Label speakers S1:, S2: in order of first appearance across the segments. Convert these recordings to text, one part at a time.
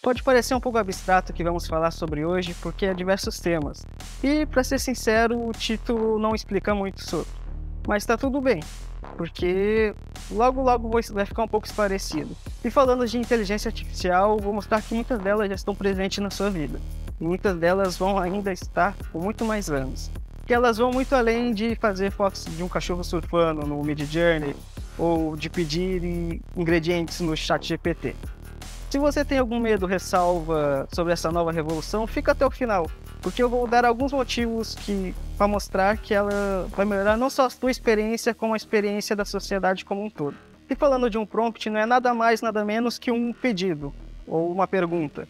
S1: Pode parecer um pouco abstrato o que vamos falar sobre hoje, porque há diversos temas. E, para ser sincero, o título não explica muito sobre. Mas está tudo bem, porque logo vai ficar um pouco esclarecido. E falando de inteligência artificial, vou mostrar que muitas delas já estão presentes na sua vida. E muitas delas vão ainda estar por muito mais anos. Que elas vão muito além de fazer fotos de um cachorro surfando no Midjourney ou de pedir ingredientes no ChatGPT. Se você tem algum medo, ressalva sobre essa nova revolução, fica até o final, porque eu vou dar alguns motivos para mostrar que ela vai melhorar não só a sua experiência, como a experiência da sociedade como um todo. E falando de um prompt, não é nada mais, nada menos que um pedido ou uma pergunta.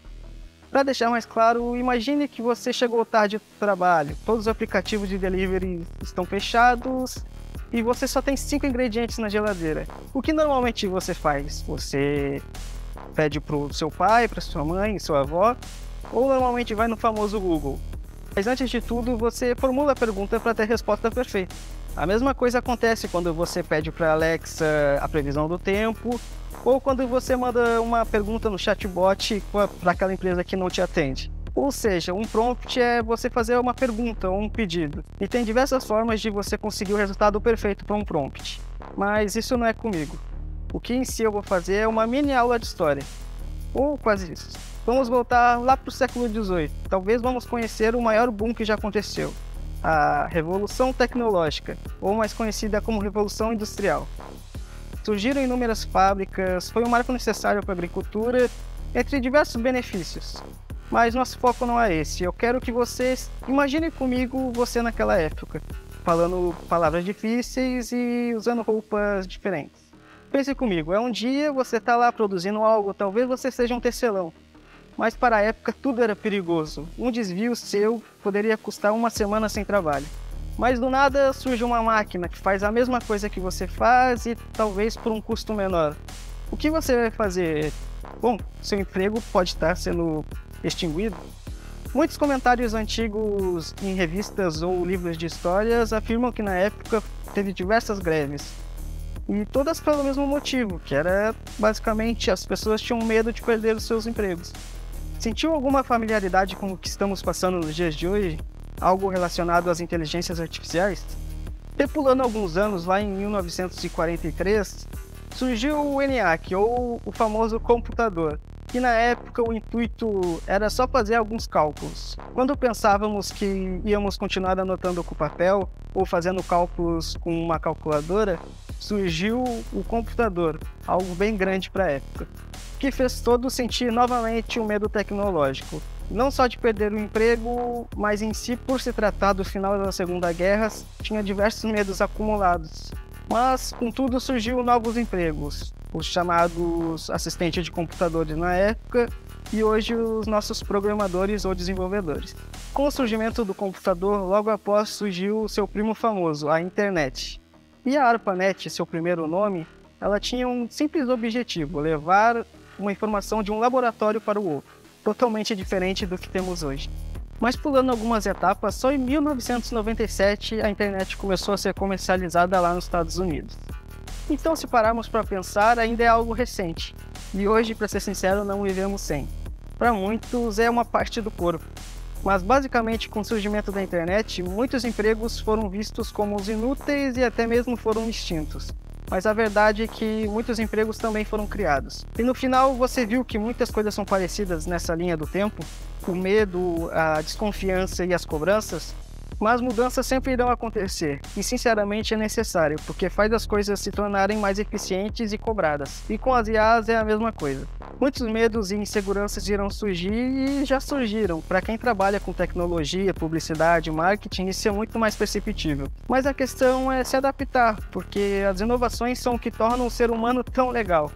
S1: Para deixar mais claro, imagine que você chegou tarde do trabalho, todos os aplicativos de delivery estão fechados e você só tem 5 ingredientes na geladeira. O que normalmente você faz? Você pede para o seu pai, para sua mãe, sua avó, ou normalmente vai no famoso Google. Mas antes de tudo, você formula a pergunta para ter a resposta perfeita. A mesma coisa acontece quando você pede para a Alexa a previsão do tempo, ou quando você manda uma pergunta no chatbot para aquela empresa que não te atende. Ou seja, um prompt é você fazer uma pergunta ou um pedido. E tem diversas formas de você conseguir o resultado perfeito para um prompt. Mas isso não é comigo. O que em si eu vou fazer é uma mini aula de história. Ou quase isso. Vamos voltar lá para o século XVIII. Talvez vamos conhecer o maior boom que já aconteceu. A Revolução Tecnológica, ou mais conhecida como Revolução Industrial. Surgiram inúmeras fábricas, foi um marco necessário para a agricultura, entre diversos benefícios. Mas nosso foco não é esse. Eu quero que vocês imaginem comigo você naquela época, falando palavras difíceis e usando roupas diferentes. Pense comigo, é um dia você está lá produzindo algo, talvez você seja um tecelão. Mas para a época tudo era perigoso. Um desvio seu poderia custar uma semana sem trabalho. Mas do nada surge uma máquina que faz a mesma coisa que você faz e talvez por um custo menor. O que você vai fazer? Bom, seu emprego pode estar sendo extinguido. Muitos comentários antigos em revistas ou livros de histórias afirmam que na época teve diversas greves. E todas pelo mesmo motivo, que era basicamente as pessoas tinham medo de perder os seus empregos. Sentiu alguma familiaridade com o que estamos passando nos dias de hoje? Algo relacionado às inteligências artificiais? Pulando alguns anos, lá em 1943, surgiu o ENIAC, ou o famoso computador, que na época o intuito era só fazer alguns cálculos. Quando pensávamos que íamos continuar anotando com papel ou fazendo cálculos com uma calculadora, surgiu o computador, algo bem grande para a época, que fez todos sentir novamente o medo tecnológico. Não só de perder o emprego, mas em si, por se tratar do final da Segunda Guerra, tinha diversos medos acumulados. Mas, contudo, surgiu novos empregos, os chamados assistentes de computadores na época, e hoje os nossos programadores ou desenvolvedores. Com o surgimento do computador, logo após surgiu o seu primo famoso, a internet. E a ARPANET, seu primeiro nome, ela tinha um simples objetivo, levar uma informação de um laboratório para o outro, totalmente diferente do que temos hoje. Mas pulando algumas etapas, só em 1997 a internet começou a ser comercializada lá nos Estados Unidos. Então, se pararmos para pensar, ainda é algo recente. E hoje, para ser sincero, não vivemos sem. Para muitos é uma parte do corpo. Mas basicamente, com o surgimento da internet, muitos empregos foram vistos como os inúteis e até mesmo foram extintos. Mas a verdade é que muitos empregos também foram criados. E no final você viu que muitas coisas são parecidas nessa linha do tempo, o medo, a desconfiança e as cobranças, mas mudanças sempre irão acontecer, e sinceramente é necessário, porque faz as coisas se tornarem mais eficientes e cobradas. E com as IAs é a mesma coisa. Muitos medos e inseguranças irão surgir e já surgiram. Para quem trabalha com tecnologia, publicidade, marketing, isso é muito mais perceptível. Mas a questão é se adaptar, porque as inovações são o que tornam o ser humano tão legal.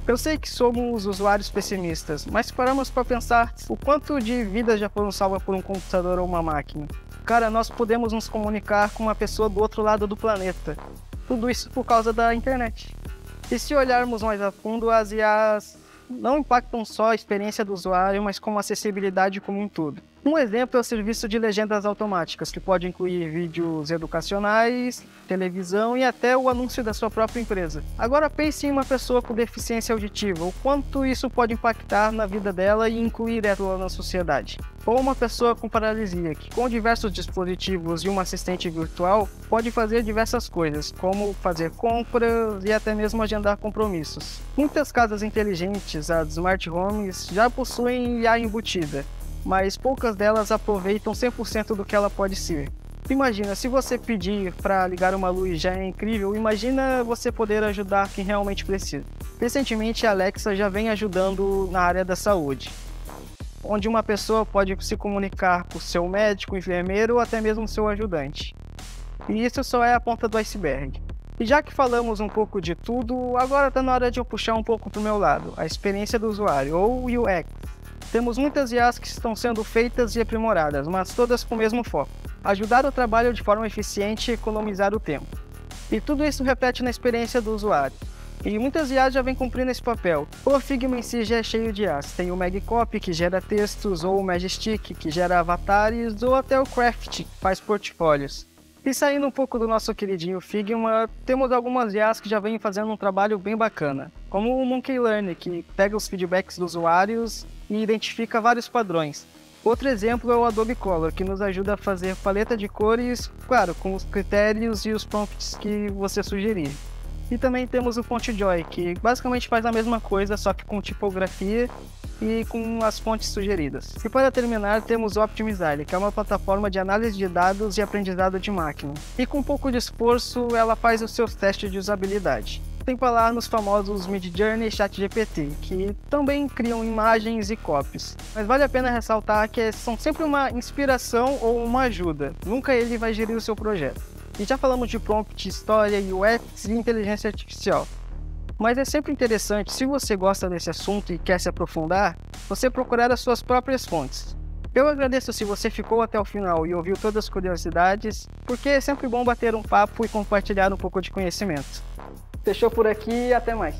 S1: Eu sei que somos usuários pessimistas, mas se pararmos para pensar o quanto de vidas já foram salvas por um computador ou uma máquina. Cara, nós podemos nos comunicar com uma pessoa do outro lado do planeta. Tudo isso por causa da internet. E se olharmos mais a fundo, as IAs não impactam só a experiência do usuário, mas como a acessibilidade como um todo. Um exemplo é o serviço de legendas automáticas, que pode incluir vídeos educacionais, televisão e até o anúncio da sua própria empresa. Agora pense em uma pessoa com deficiência auditiva, o quanto isso pode impactar na vida dela e incluir ela na sociedade. Ou uma pessoa com paralisia, que com diversos dispositivos e um assistente virtual pode fazer diversas coisas, como fazer compras e até mesmo agendar compromissos. Muitas casas inteligentes, as Smart Homes, já possuem IA embutida, mas poucas delas aproveitam 100% do que ela pode ser. Imagina, se você pedir para ligar uma luz já é incrível, imagina você poder ajudar quem realmente precisa. Recentemente a Alexa já vem ajudando na área da saúde, onde uma pessoa pode se comunicar com seu médico, enfermeiro ou até mesmo seu ajudante. E isso só é a ponta do iceberg. E já que falamos um pouco de tudo, agora está na hora de eu puxar um pouco para o meu lado, a experiência do usuário, ou UX. Temos muitas IAs que estão sendo feitas e aprimoradas, mas todas com o mesmo foco: ajudar o trabalho de forma eficiente e economizar o tempo. E tudo isso reflete na experiência do usuário. E muitas IAs já vêm cumprindo esse papel. O Figma em si já é cheio de IAs. Tem o Magcopy, que gera textos, ou o Majestic, que gera avatares, ou até o Craft, que faz portfólios. E saindo um pouco do nosso queridinho Figma, temos algumas IAs que já vêm fazendo um trabalho bem bacana, como o Monkey Learn, que pega os feedbacks dos usuários e identifica vários padrões. Outro exemplo é o Adobe Color, que nos ajuda a fazer paleta de cores, claro, com os critérios e os prompts que você sugerir. E também temos o FontJoy, que basicamente faz a mesma coisa, só que com tipografia e com as fontes sugeridas. E para terminar, temos o Optimizely, que é uma plataforma de análise de dados e aprendizado de máquina. E com um pouco de esforço, ela faz os seus testes de usabilidade. Sem falar nos famosos Midjourney e ChatGPT, que também criam imagens e copies. Mas vale a pena ressaltar que são sempre uma inspiração ou uma ajuda, nunca ele vai gerir o seu projeto. E já falamos de prompt, história, UX e inteligência artificial. Mas é sempre interessante, se você gosta desse assunto e quer se aprofundar, você procurar as suas próprias fontes. Eu agradeço se você ficou até o final e ouviu todas as curiosidades, porque é sempre bom bater um papo e compartilhar um pouco de conhecimento. Fechou por aqui e até mais.